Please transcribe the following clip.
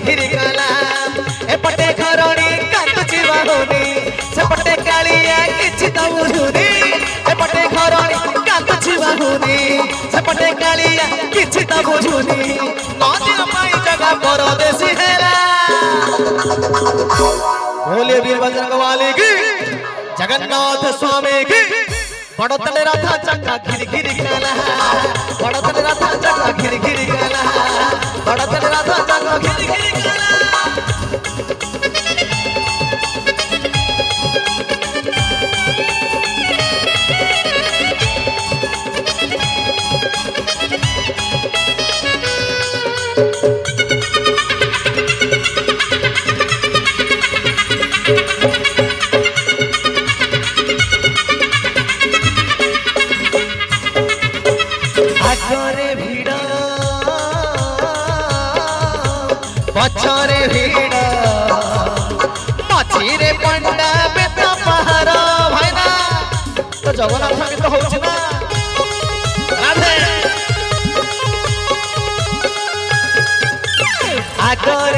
घिरी काला एपटे घरणी कांदुची बाहुनी सेपटे कालिया किछि त बुझुनी एपटे घरणी कांदुची बाहुनी सेपटे कालिया किछि त बुझुनी नदिया पाई जगह परदेसी हेला बोले वीर बजरंग वाली की जगन्नाथ स्वामी की बड़तले रथा चक्का घिरी घिरी काला बड़तले रथा चक्का घिरी घिरी काला बड़तले रथा चक्का घिरी घिरी काला पछरे भीड़ मछीरे पंडा बेता पहाड़ भाईना तो जगन्नाथ गीत होउछ ना राधे आगर